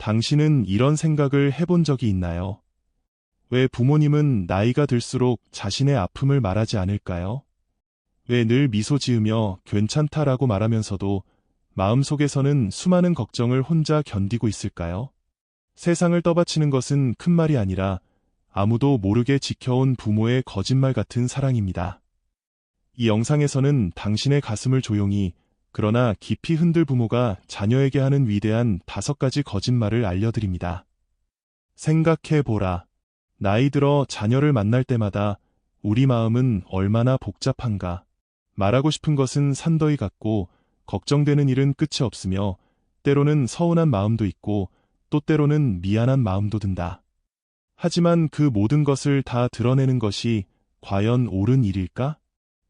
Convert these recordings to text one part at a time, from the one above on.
당신은 이런 생각을 해본 적이 있나요? 왜 부모님은 나이가 들수록 자신의 아픔을 말하지 않을까요? 왜 늘 미소 지으며 괜찮다라고 말하면서도 마음속에서는 수많은 걱정을 혼자 견디고 있을까요? 세상을 떠받치는 것은 큰 말이 아니라 아무도 모르게 지켜온 부모의 거짓말 같은 사랑입니다. 이 영상에서는 당신의 가슴을 조용히 그러나 깊이 흔들 부모가 자녀에게 하는 위대한 5가지 거짓말을 알려드립니다. 생각해보라. 나이 들어 자녀를 만날 때마다 우리 마음은 얼마나 복잡한가. 말하고 싶은 것은 산더미 같고 걱정되는 일은 끝이 없으며 때로는 서운한 마음도 있고 또 때로는 미안한 마음도 든다. 하지만 그 모든 것을 다 드러내는 것이 과연 옳은 일일까?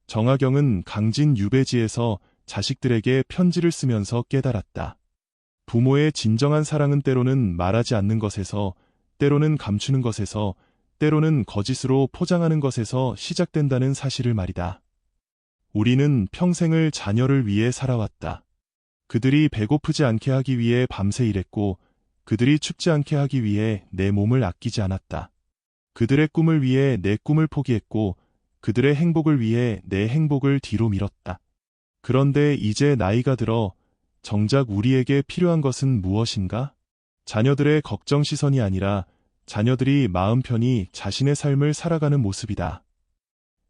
정하경은 강진 유배지에서 자식들에게 편지를 쓰면서 깨달았다. 부모의 진정한 사랑은 때로는 말하지 않는 것에서, 때로는 감추는 것에서, 때로는 거짓으로 포장하는 것에서 시작된다는 사실을 말이다. 우리는 평생을 자녀를 위해 살아왔다. 그들이 배고프지 않게 하기 위해 밤새 일했고, 그들이 춥지 않게 하기 위해 내 몸을 아끼지 않았다. 그들의 꿈을 위해 내 꿈을 포기했고, 그들의 행복을 위해 내 행복을 뒤로 밀었다. 그런데 이제 나이가 들어 정작 우리에게 필요한 것은 무엇인가? 자녀들의 걱정 시선이 아니라 자녀들이 마음 편히 자신의 삶을 살아가는 모습이다.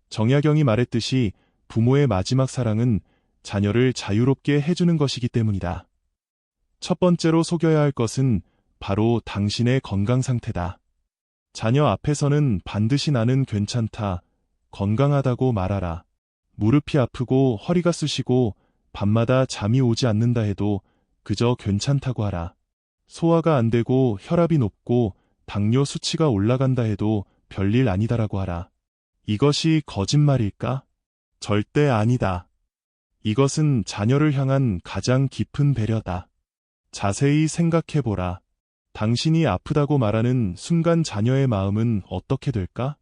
정약용이 말했듯이 부모의 마지막 사랑은 자녀를 자유롭게 해주는 것이기 때문이다. 첫 번째로 속여야 할 것은 바로 당신의 건강 상태다. 자녀 앞에서는 반드시 나는 괜찮다, 건강하다고 말하라. 무릎이 아프고 허리가 쑤시고 밤마다 잠이 오지 않는다 해도 그저 괜찮다고 하라. 소화가 안 되고 혈압이 높고 당뇨 수치가 올라간다 해도 별일 아니다라고 하라. 이것이 거짓말일까? 절대 아니다. 이것은 자녀를 향한 가장 깊은 배려다. 자세히 생각해보라. 당신이 아프다고 말하는 순간 자녀의 마음은 어떻게 될까?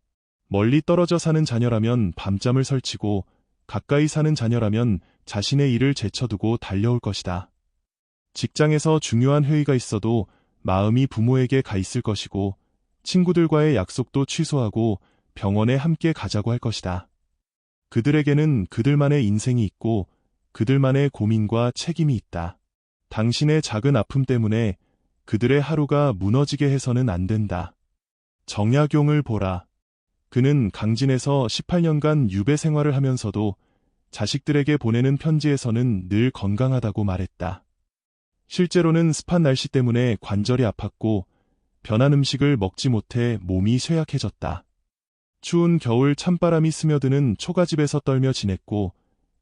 멀리 떨어져 사는 자녀라면 밤잠을 설치고 가까이 사는 자녀라면 자신의 일을 제쳐두고 달려올 것이다. 직장에서 중요한 회의가 있어도 마음이 부모에게 가 있을 것이고 친구들과의 약속도 취소하고 병원에 함께 가자고 할 것이다. 그들에게는 그들만의 인생이 있고 그들만의 고민과 책임이 있다. 당신의 작은 아픔 때문에 그들의 하루가 무너지게 해서는 안 된다. 정약용을 보라. 그는 강진에서 18년간 유배 생활을 하면서도 자식들에게 보내는 편지에서는 늘 건강하다고 말했다. 실제로는 습한 날씨 때문에 관절이 아팠고 변한 음식을 먹지 못해 몸이 쇠약해졌다. 추운 겨울 찬바람이 스며드는 초가집에서 떨며 지냈고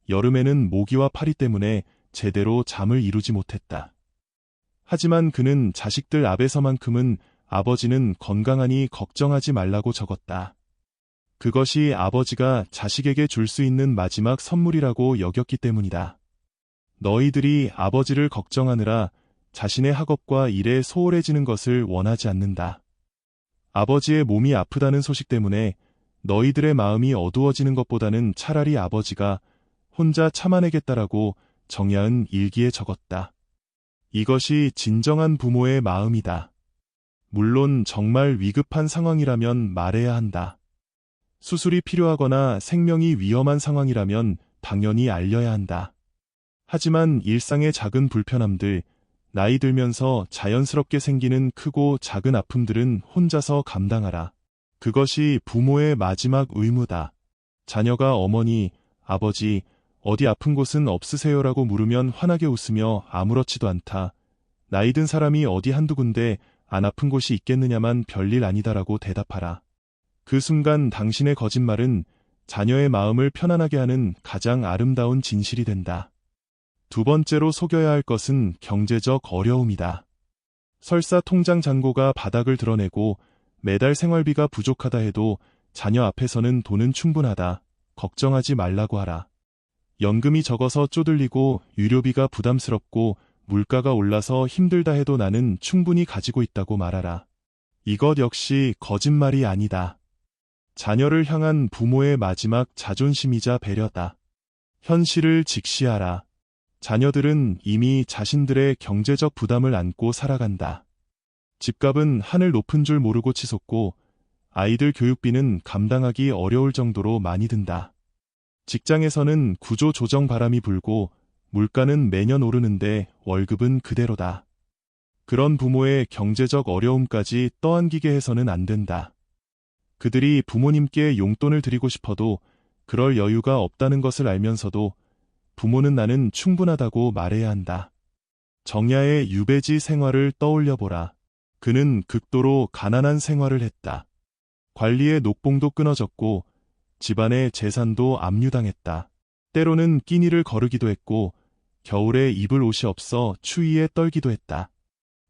여름에는 모기와 파리 때문에 제대로 잠을 이루지 못했다. 하지만 그는 자식들 앞에서만큼은 아버지는 건강하니 걱정하지 말라고 적었다. 그것이 아버지가 자식에게 줄 수 있는 마지막 선물이라고 여겼기 때문이다. 너희들이 아버지를 걱정하느라 자신의 학업과 일에 소홀해지는 것을 원하지 않는다. 아버지의 몸이 아프다는 소식 때문에 너희들의 마음이 어두워지는 것보다는 차라리 아버지가 혼자 참아내겠다라고 정야은 일기에 적었다. 이것이 진정한 부모의 마음이다. 물론 정말 위급한 상황이라면 말해야 한다. 수술이 필요하거나 생명이 위험한 상황이라면 당연히 알려야 한다. 하지만 일상의 작은 불편함들, 나이 들면서 자연스럽게 생기는 크고 작은 아픔들은 혼자서 감당하라. 그것이 부모의 마지막 의무다. 자녀가 어머니, 아버지, 어디 아픈 곳은 없으세요라고 물으면 환하게 웃으며 아무렇지도 않다. 나이 든 사람이 어디 한두 군데 안 아픈 곳이 있겠느냐만 별일 아니다라고 대답하라. 그 순간 당신의 거짓말은 자녀의 마음을 편안하게 하는 가장 아름다운 진실이 된다. 두 번째로 속여야 할 것은 경제적 어려움이다. 설사 통장 잔고가 바닥을 드러내고 매달 생활비가 부족하다 해도 자녀 앞에서는 돈은 충분하다. 걱정하지 말라고 하라. 연금이 적어서 쪼들리고 유료비가 부담스럽고 물가가 올라서 힘들다 해도 나는 충분히 가지고 있다고 말하라. 이것 역시 거짓말이 아니다. 자녀를 향한 부모의 마지막 자존심이자 배려다. 현실을 직시하라. 자녀들은 이미 자신들의 경제적 부담을 안고 살아간다. 집값은 하늘 높은 줄 모르고 치솟고 아이들 교육비는 감당하기 어려울 정도로 많이 든다. 직장에서는 구조 조정 바람이 불고 물가는 매년 오르는데 월급은 그대로다. 그런 부모의 경제적 어려움까지 떠안기게 해서는 안 된다. 그들이 부모님께 용돈을 드리고 싶어도 그럴 여유가 없다는 것을 알면서도 부모는 나는 충분하다고 말해야 한다. 정야의 유배지 생활을 떠올려보라. 그는 극도로 가난한 생활을 했다. 관리의 녹봉도 끊어졌고 집안의 재산도 압류당했다. 때로는 끼니를 거르기도 했고 겨울에 입을 옷이 없어 추위에 떨기도 했다.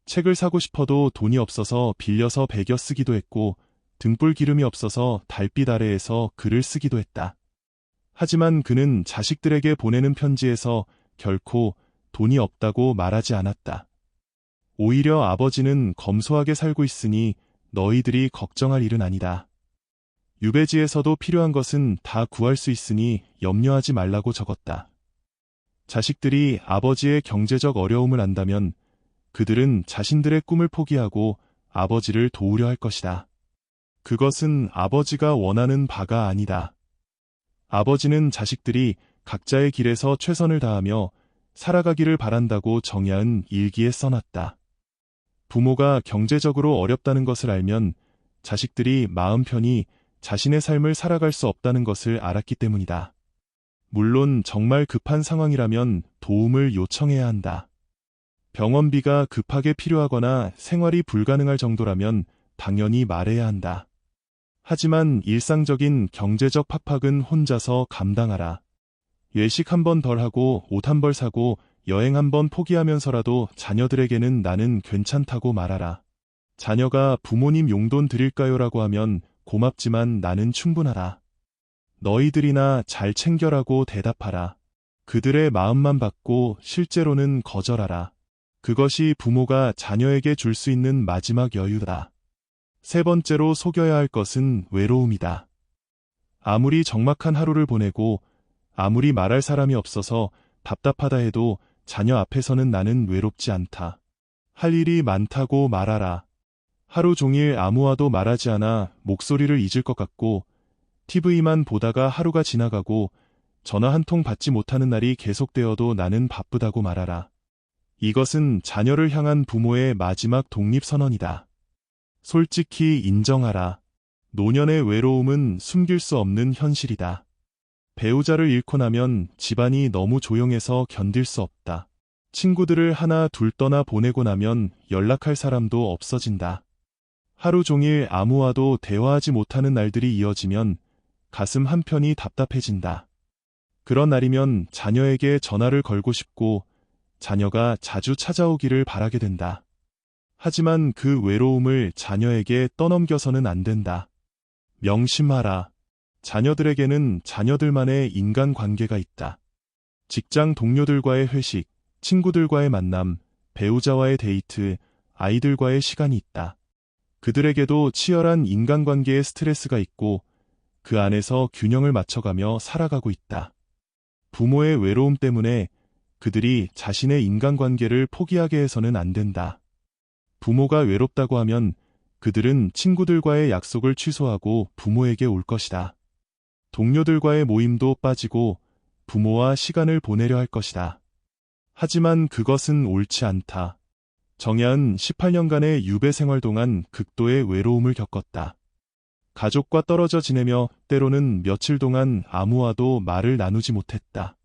책을 사고 싶어도 돈이 없어서 빌려서 베겨 쓰기도 했고 등불 기름이 없어서 달빛 아래에서 글을 쓰기도 했다. 하지만 그는 자식들에게 보내는 편지에서 결코 돈이 없다고 말하지 않았다. 오히려 아버지는 검소하게 살고 있으니 너희들이 걱정할 일은 아니다. 유배지에서도 필요한 것은 다 구할 수 있으니 염려하지 말라고 적었다. 자식들이 아버지의 경제적 어려움을 안다면 그들은 자신들의 꿈을 포기하고 아버지를 도우려 할 것이다. 그것은 아버지가 원하는 바가 아니다. 아버지는 자식들이 각자의 길에서 최선을 다하며 살아가기를 바란다고 정야은 일기에 써놨다. 부모가 경제적으로 어렵다는 것을 알면 자식들이 마음 편히 자신의 삶을 살아갈 수 없다는 것을 알았기 때문이다. 물론 정말 급한 상황이라면 도움을 요청해야 한다. 병원비가 급하게 필요하거나 생활이 불가능할 정도라면 당연히 말해야 한다. 하지만 일상적인 경제적 팍팍은 혼자서 감당하라. 외식 한 번 덜 하고 옷 한 벌 사고 여행 한 번 포기하면서라도 자녀들에게는 나는 괜찮다고 말하라. 자녀가 부모님 용돈 드릴까요라고 하면 고맙지만 나는 충분하다. 너희들이나 잘 챙겨라고 대답하라. 그들의 마음만 받고 실제로는 거절하라. 그것이 부모가 자녀에게 줄 수 있는 마지막 여유다. 세 번째로 속여야 할 것은 외로움이다. 아무리 적막한 하루를 보내고 아무리 말할 사람이 없어서 답답하다 해도 자녀 앞에서는 나는 외롭지 않다. 할 일이 많다고 말하라. 하루 종일 아무와도 말하지 않아 목소리를 잊을 것 같고 TV만 보다가 하루가 지나가고 전화 한 통 받지 못하는 날이 계속되어도 나는 바쁘다고 말하라. 이것은 자녀를 향한 부모의 마지막 독립선언이다. 솔직히 인정하라. 노년의 외로움은 숨길 수 없는 현실이다. 배우자를 잃고 나면 집안이 너무 조용해서 견딜 수 없다. 친구들을 하나 둘 떠나 보내고 나면 연락할 사람도 없어진다. 하루 종일 아무와도 대화하지 못하는 날들이 이어지면 가슴 한편이 답답해진다. 그런 날이면 자녀에게 전화를 걸고 싶고 자녀가 자주 찾아오기를 바라게 된다. 하지만 그 외로움을 자녀에게 떠넘겨서는 안 된다. 명심하라. 자녀들에게는 자녀들만의 인간관계가 있다. 직장 동료들과의 회식, 친구들과의 만남, 배우자와의 데이트, 아이들과의 시간이 있다. 그들에게도 치열한 인간관계의 스트레스가 있고 그 안에서 균형을 맞춰가며 살아가고 있다. 부모의 외로움 때문에 그들이 자신의 인간관계를 포기하게 해서는 안 된다. 부모가 외롭다고 하면 그들은 친구들과의 약속을 취소하고 부모에게 올 것이다. 동료들과의 모임도 빠지고 부모와 시간을 보내려 할 것이다. 하지만 그것은 옳지 않다. 정야은 18년간의 유배 생활 동안 극도의 외로움을 겪었다. 가족과 떨어져 지내며 때로는 며칠 동안 아무와도 말을 나누지 못했다.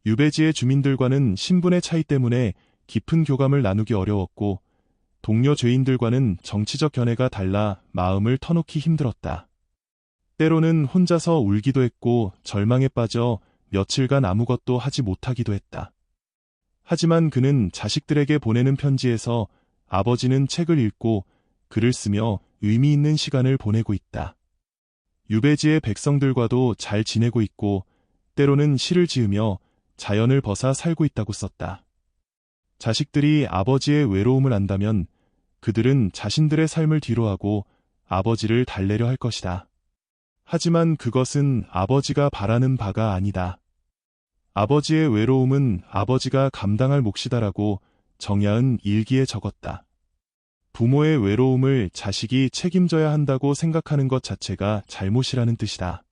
유배지의 주민들과는 신분의 차이 때문에 깊은 교감을 나누기 어려웠고 동료 죄인들과는 정치적 견해가 달라 마음을 터놓기 힘들었다. 때로는 혼자서 울기도 했고 절망에 빠져 며칠간 아무것도 하지 못하기도 했다. 하지만 그는 자식들에게 보내는 편지에서 아버지는 책을 읽고 글을 쓰며 의미 있는 시간을 보내고 있다. 유배지의 백성들과도 잘 지내고 있고 때로는 시를 지으며 자연을 벗어 살고 있다고 썼다. 자식들이 아버지의 외로움을 안다면 그들은 자신들의 삶을 뒤로하고 아버지를 달래려 할 것이다. 하지만 그것은 아버지가 바라는 바가 아니다. 아버지의 외로움은 아버지가 감당할 몫이다라고 정야은 일기에 적었다. 부모의 외로움을 자식이 책임져야 한다고 생각하는 것 자체가 잘못이라는 뜻이다.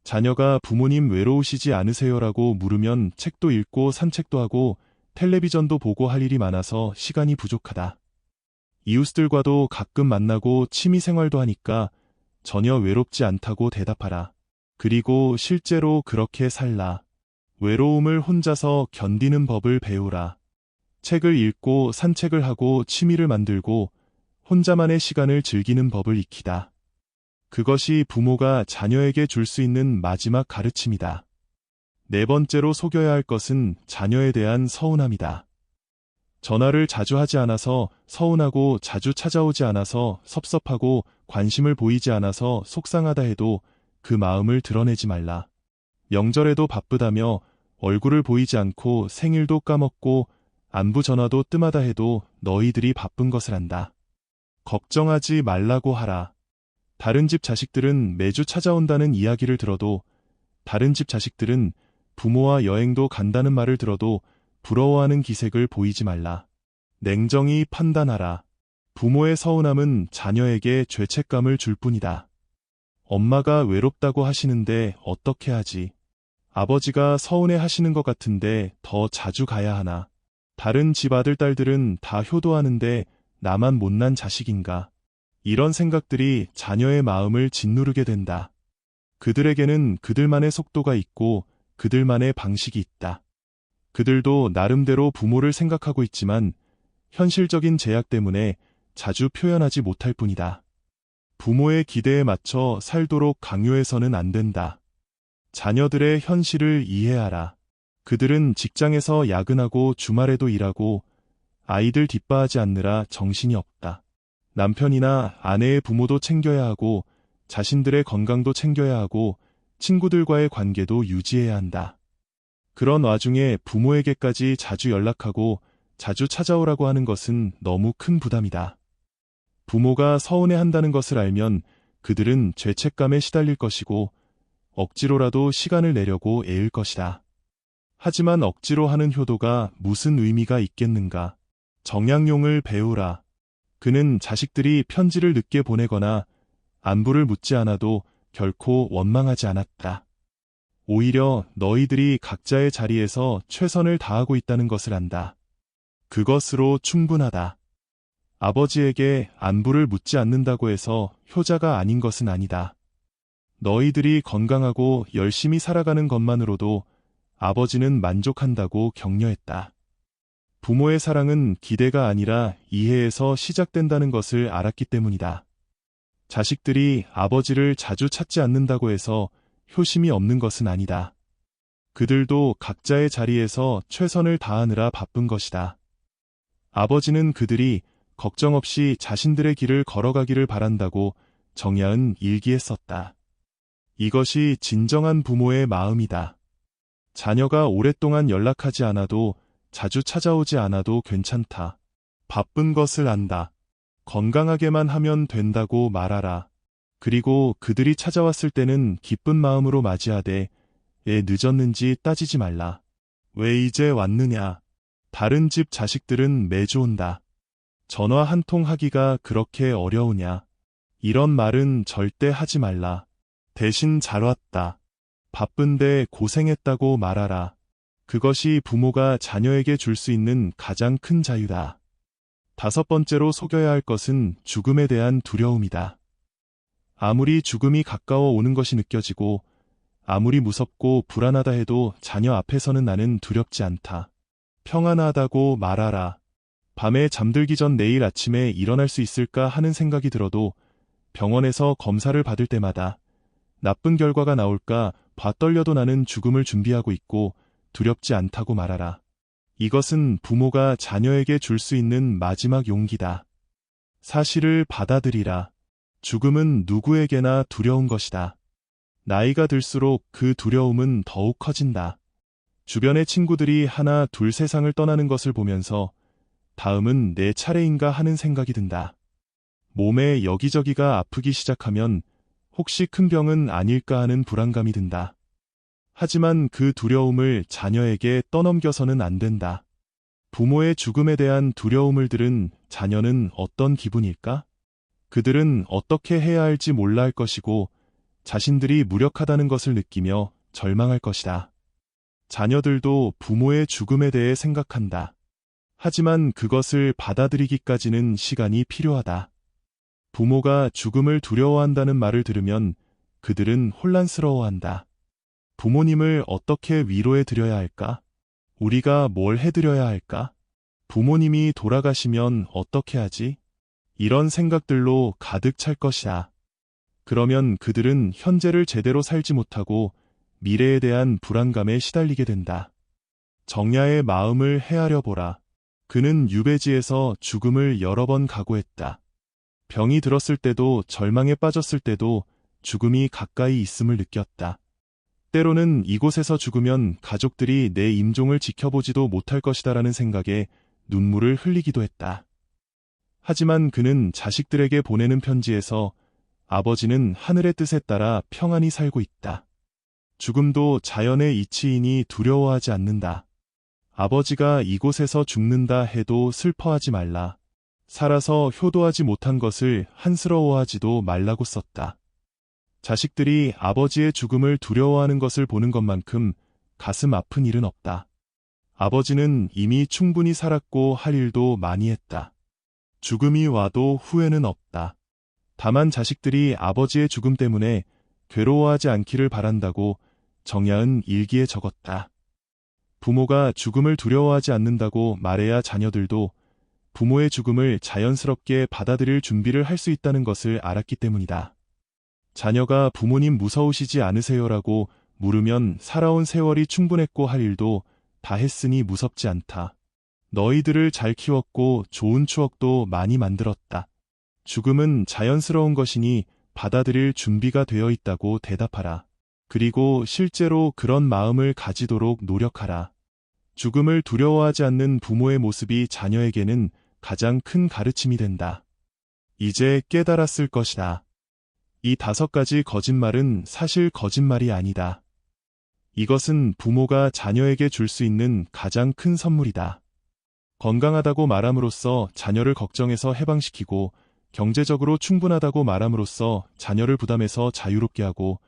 자녀가 부모님 외로우시지 않으세요라고 물으면 책도 읽고 산책도 하고 텔레비전도 보고 할 일이 많아서 시간이 부족하다. 이웃들과도 가끔 만나고 취미 생활도 하니까 전혀 외롭지 않다고 대답하라. 그리고 실제로 그렇게 살라. 외로움을 혼자서 견디는 법을 배우라. 책을 읽고 산책을 하고 취미를 만들고 혼자만의 시간을 즐기는 법을 익히다. 그것이 부모가 자녀에게 줄 수 있는 마지막 가르침이다. 네 번째로 속여야 할 것은 자녀에 대한 서운함이다. 전화를 자주 하지 않아서 서운하고 자주 찾아오지 않아서 섭섭하고 관심을 보이지 않아서 속상하다 해도 그 마음을 드러내지 말라. 명절에도 바쁘다며 얼굴을 보이지 않고 생일도 까먹고 안부 전화도 뜸하다 해도 너희들이 바쁜 것을 안다. 걱정하지 말라고 하라. 다른 집 자식들은 매주 찾아온다는 이야기를 들어도, 다른 집 자식들은 부모와 여행도 간다는 말을 들어도 부러워하는 기색을 보이지 말라. 냉정히 판단하라. 부모의 서운함은 자녀에게 죄책감을 줄 뿐이다. 엄마가 외롭다고 하시는데 어떻게 하지? 아버지가 서운해 하시는 것 같은데 더 자주 가야 하나? 다른 집 아들, 딸들은 다 효도하는데 나만 못난 자식인가? 이런 생각들이 자녀의 마음을 짓누르게 된다. 그들에게는 그들만의 속도가 있고 그들만의 방식이 있다. 그들도 나름대로 부모를 생각하고 있지만 현실적인 제약 때문에 자주 표현하지 못할 뿐이다. 부모의 기대에 맞춰 살도록 강요해서는 안 된다. 자녀들의 현실을 이해하라. 그들은 직장에서 야근하고 주말에도 일하고 아이들 뒷바라지 않느라 정신이 없다. 남편이나 아내의 부모도 챙겨야 하고 자신들의 건강도 챙겨야 하고 친구들과의 관계도 유지해야 한다. 그런 와중에 부모에게까지 자주 연락하고 자주 찾아오라고 하는 것은 너무 큰 부담이다. 부모가 서운해한다는 것을 알면 그들은 죄책감에 시달릴 것이고 억지로라도 시간을 내려고 애일 것이다. 하지만 억지로 하는 효도가 무슨 의미가 있겠는가? 정양용을 배우라. 그는 자식들이 편지를 늦게 보내거나 안부를 묻지 않아도 결코 원망하지 않았다. 오히려 너희들이 각자의 자리에서 최선을 다하고 있다는 것을 안다. 그것으로 충분하다. 아버지에게 안부를 묻지 않는다고 해서 효자가 아닌 것은 아니다. 너희들이 건강하고 열심히 살아가는 것만으로도 아버지는 만족한다고 격려했다. 부모의 사랑은 기대가 아니라 이해에서 시작된다는 것을 알았기 때문이다. 자식들이 아버지를 자주 찾지 않는다고 해서 효심이 없는 것은 아니다. 그들도 각자의 자리에서 최선을 다하느라 바쁜 것이다. 아버지는 그들이 걱정 없이 자신들의 길을 걸어가기를 바란다고 정야은 일기에 썼다. 이것이 진정한 부모의 마음이다. 자녀가 오랫동안 연락하지 않아도 자주 찾아오지 않아도 괜찮다. 바쁜 것을 안다. 건강하게만 하면 된다고 말하라. 그리고 그들이 찾아왔을 때는 기쁜 마음으로 맞이하되 왜 늦었는지 따지지 말라. 왜 이제 왔느냐? 다른 집 자식들은 매주 온다. 전화 한 통 하기가 그렇게 어려우냐? 이런 말은 절대 하지 말라. 대신 잘 왔다. 바쁜데 고생했다고 말하라. 그것이 부모가 자녀에게 줄 수 있는 가장 큰 자유다. 다섯 번째로 속여야 할 것은 죽음에 대한 두려움이다. 아무리 죽음이 가까워 오는 것이 느껴지고 아무리 무섭고 불안하다 해도 자녀 앞에서는 나는 두렵지 않다. 평안하다고 말하라. 밤에 잠들기 전 내일 아침에 일어날 수 있을까 하는 생각이 들어도 병원에서 검사를 받을 때마다 나쁜 결과가 나올까 봐 떨려도 나는 죽음을 준비하고 있고 두렵지 않다고 말하라. 이것은 부모가 자녀에게 줄 수 있는 마지막 용기다. 사실을 받아들이라. 죽음은 누구에게나 두려운 것이다. 나이가 들수록 그 두려움은 더욱 커진다. 주변의 친구들이 하나 둘 세상을 떠나는 것을 보면서 다음은 내 차례인가 하는 생각이 든다. 몸에 여기저기가 아프기 시작하면 혹시 큰 병은 아닐까 하는 불안감이 든다. 하지만 그 두려움을 자녀에게 떠넘겨서는 안 된다. 부모의 죽음에 대한 두려움을 들은 자녀는 어떤 기분일까? 그들은 어떻게 해야 할지 몰라 할 것이고 자신들이 무력하다는 것을 느끼며 절망할 것이다. 자녀들도 부모의 죽음에 대해 생각한다. 하지만 그것을 받아들이기까지는 시간이 필요하다. 부모가 죽음을 두려워한다는 말을 들으면 그들은 혼란스러워한다. 부모님을 어떻게 위로해 드려야 할까? 우리가 뭘 해드려야 할까? 부모님이 돌아가시면 어떻게 하지? 이런 생각들로 가득 찰 것이다. 그러면 그들은 현재를 제대로 살지 못하고 미래에 대한 불안감에 시달리게 된다. 정야의 마음을 헤아려 보라. 그는 유배지에서 죽음을 여러 번 각오했다. 병이 들었을 때도 절망에 빠졌을 때도 죽음이 가까이 있음을 느꼈다. 때로는 이곳에서 죽으면 가족들이 내 임종을 지켜보지도 못할 것이다라는 생각에 눈물을 흘리기도 했다. 하지만 그는 자식들에게 보내는 편지에서 아버지는 하늘의 뜻에 따라 평안히 살고 있다. 죽음도 자연의 이치이니 두려워하지 않는다. 아버지가 이곳에서 죽는다 해도 슬퍼하지 말라. 살아서 효도하지 못한 것을 한스러워하지도 말라고 썼다. 자식들이 아버지의 죽음을 두려워하는 것을 보는 것만큼 가슴 아픈 일은 없다. 아버지는 이미 충분히 살았고 할 일도 많이 했다. 죽음이 와도 후회는 없다. 다만 자식들이 아버지의 죽음 때문에 괴로워하지 않기를 바란다고 정야은 일기에 적었다. 부모가 죽음을 두려워하지 않는다고 말해야 자녀들도 부모의 죽음을 자연스럽게 받아들일 준비를 할 수 있다는 것을 알았기 때문이다. 자녀가 부모님 무서우시지 않으세요라고 물으면 살아온 세월이 충분했고 할 일도 다 했으니 무섭지 않다. 너희들을 잘 키웠고 좋은 추억도 많이 만들었다. 죽음은 자연스러운 것이니 받아들일 준비가 되어 있다고 대답하라. 그리고 실제로 그런 마음을 가지도록 노력하라. 죽음을 두려워하지 않는 부모의 모습이 자녀에게는 가장 큰 가르침이 된다. 이제 깨달았을 것이다. 이 5가지 거짓말은 사실 거짓말이 아니다. 이것은 부모가 자녀에게 줄 수 있는 가장 큰 선물이다. 건강하다고 말함으로써 자녀를 걱정해서 해방시키고 경제적으로 충분하다고 말함으로써 자녀를 부담에서 자유롭게 하고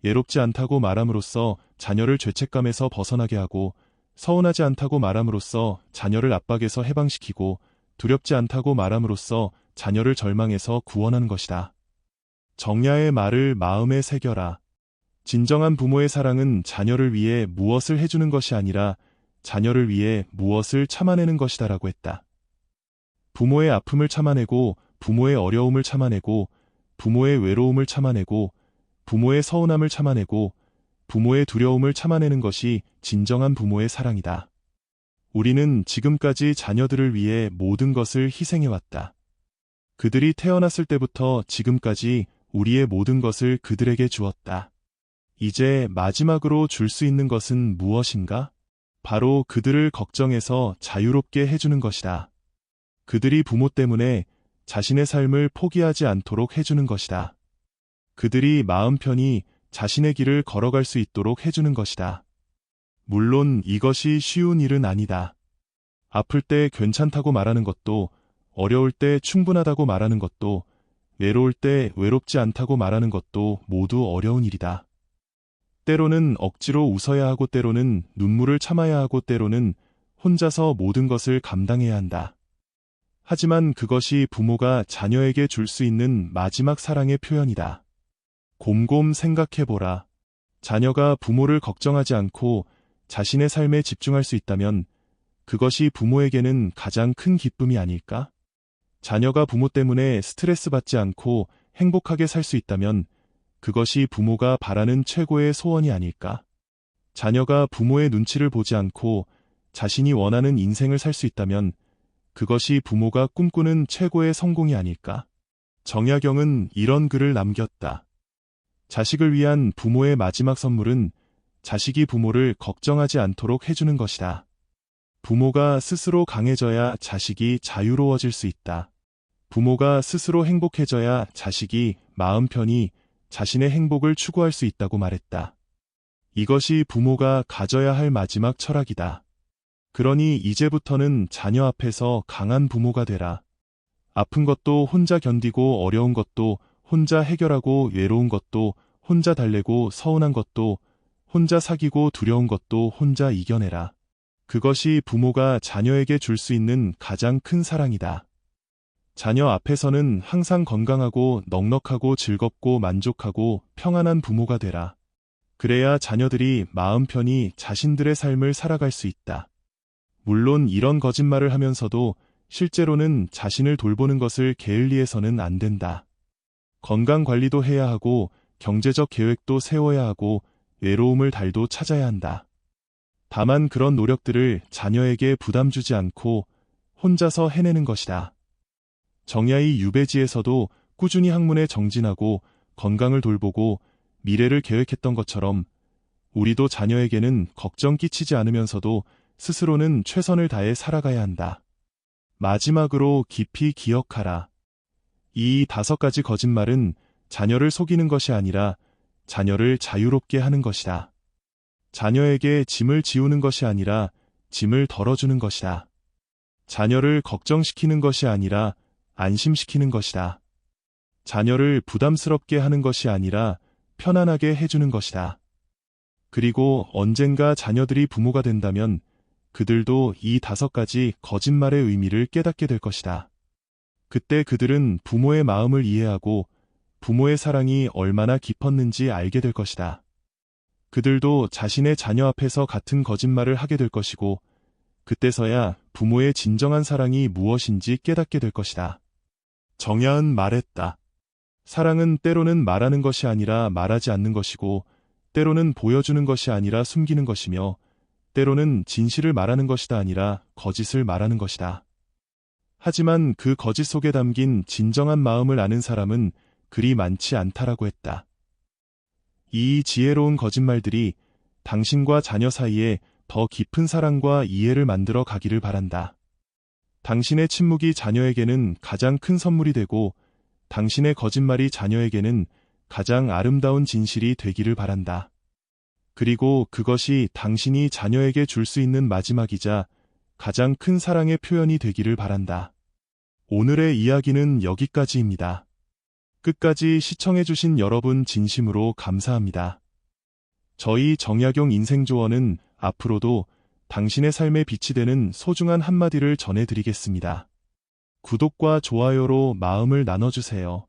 예롭지 않다고 말함으로써 자녀를 죄책감에서 벗어나게 하고 서운하지 않다고 말함으로써 자녀를 압박에서 해방시키고 두렵지 않다고 말함으로써 자녀를 절망에서 구원하는 것이다. 정야의 말을 마음에 새겨라. 진정한 부모의 사랑은 자녀를 위해 무엇을 해주는 것이 아니라 자녀를 위해 무엇을 참아내는 것이다라고 했다. 부모의 아픔을 참아내고 부모의 어려움을 참아내고 부모의 외로움을 참아내고 부모의 서운함을 참아내고 부모의 두려움을 참아내는 것이 진정한 부모의 사랑이다. 우리는 지금까지 자녀들을 위해 모든 것을 희생해왔다. 그들이 태어났을 때부터 지금까지 우리의 모든 것을 그들에게 주었다. 이제 마지막으로 줄 수 있는 것은 무엇인가? 바로 그들을 걱정해서 자유롭게 해주는 것이다. 그들이 부모 때문에 자신의 삶을 포기하지 않도록 해주는 것이다. 그들이 마음 편히 자신의 길을 걸어갈 수 있도록 해주는 것이다. 물론 이것이 쉬운 일은 아니다. 아플 때 괜찮다고 말하는 것도, 어려울 때 충분하다고 말하는 것도, 외로울 때 외롭지 않다고 말하는 것도 모두 어려운 일이다. 때로는 억지로 웃어야 하고 때로는 눈물을 참아야 하고 때로는 혼자서 모든 것을 감당해야 한다. 하지만 그것이 부모가 자녀에게 줄 수 있는 마지막 사랑의 표현이다. 곰곰 생각해보라. 자녀가 부모를 걱정하지 않고 자신의 삶에 집중할 수 있다면 그것이 부모에게는 가장 큰 기쁨이 아닐까? 자녀가 부모 때문에 스트레스 받지 않고 행복하게 살 수 있다면 그것이 부모가 바라는 최고의 소원이 아닐까? 자녀가 부모의 눈치를 보지 않고 자신이 원하는 인생을 살 수 있다면 그것이 부모가 꿈꾸는 최고의 성공이 아닐까? 정야경은 이런 글을 남겼다. 자식을 위한 부모의 마지막 선물은 자식이 부모를 걱정하지 않도록 해주는 것이다. 부모가 스스로 강해져야 자식이 자유로워질 수 있다. 부모가 스스로 행복해져야 자식이 마음 편히 자신의 행복을 추구할 수 있다고 말했다. 이것이 부모가 가져야 할 마지막 철학이다. 그러니 이제부터는 자녀 앞에서 강한 부모가 되라. 아픈 것도 혼자 견디고 어려운 것도 혼자 해결하고 외로운 것도 혼자 달래고 서운한 것도 혼자 사귀고 두려운 것도 혼자 이겨내라. 그것이 부모가 자녀에게 줄 수 있는 가장 큰 사랑이다. 자녀 앞에서는 항상 건강하고 넉넉하고 즐겁고 만족하고 평안한 부모가 되라. 그래야 자녀들이 마음 편히 자신들의 삶을 살아갈 수 있다. 물론 이런 거짓말을 하면서도 실제로는 자신을 돌보는 것을 게을리해서는 안 된다. 건강 관리도 해야 하고 경제적 계획도 세워야 하고 외로움을 달도 찾아야 한다. 다만 그런 노력들을 자녀에게 부담 주지 않고 혼자서 해내는 것이다. 정야이 유배지에서도 꾸준히 학문에 정진하고 건강을 돌보고 미래를 계획했던 것처럼 우리도 자녀에게는 걱정 끼치지 않으면서도 스스로는 최선을 다해 살아가야 한다. 마지막으로 깊이 기억하라. 이 5가지 거짓말은 자녀를 속이는 것이 아니라 자녀를 자유롭게 하는 것이다. 자녀에게 짐을 지우는 것이 아니라 짐을 덜어주는 것이다. 자녀를 걱정시키는 것이 아니라 안심시키는 것이다. 자녀를 부담스럽게 하는 것이 아니라 편안하게 해주는 것이다. 그리고 언젠가 자녀들이 부모가 된다면 그들도 이 5가지 거짓말의 의미를 깨닫게 될 것이다. 그때 그들은 부모의 마음을 이해하고 부모의 사랑이 얼마나 깊었는지 알게 될 것이다. 그들도 자신의 자녀 앞에서 같은 거짓말을 하게 될 것이고 그때서야 부모의 진정한 사랑이 무엇인지 깨닫게 될 것이다. 정야은 말했다. 사랑은 때로는 말하는 것이 아니라 말하지 않는 것이고 때로는 보여주는 것이 아니라 숨기는 것이며 때로는 진실을 말하는 것이다 아니라 거짓을 말하는 것이다. 하지만 그 거짓 속에 담긴 진정한 마음을 아는 사람은 그리 많지 않다라고 했다. 이 지혜로운 거짓말들이 당신과 자녀 사이에 더 깊은 사랑과 이해를 만들어 가기를 바란다. 당신의 침묵이 자녀에게는 가장 큰 선물이 되고 당신의 거짓말이 자녀에게는 가장 아름다운 진실이 되기를 바란다. 그리고 그것이 당신이 자녀에게 줄 수 있는 마지막이자 가장 큰 사랑의 표현이 되기를 바란다. 오늘의 이야기는 여기까지입니다. 끝까지 시청해주신 여러분 진심으로 감사합니다. 저희 정약용 인생조언은 앞으로도 당신의 삶에 빛이 되는 소중한 한마디를 전해드리겠습니다. 구독과 좋아요로 마음을 나눠주세요.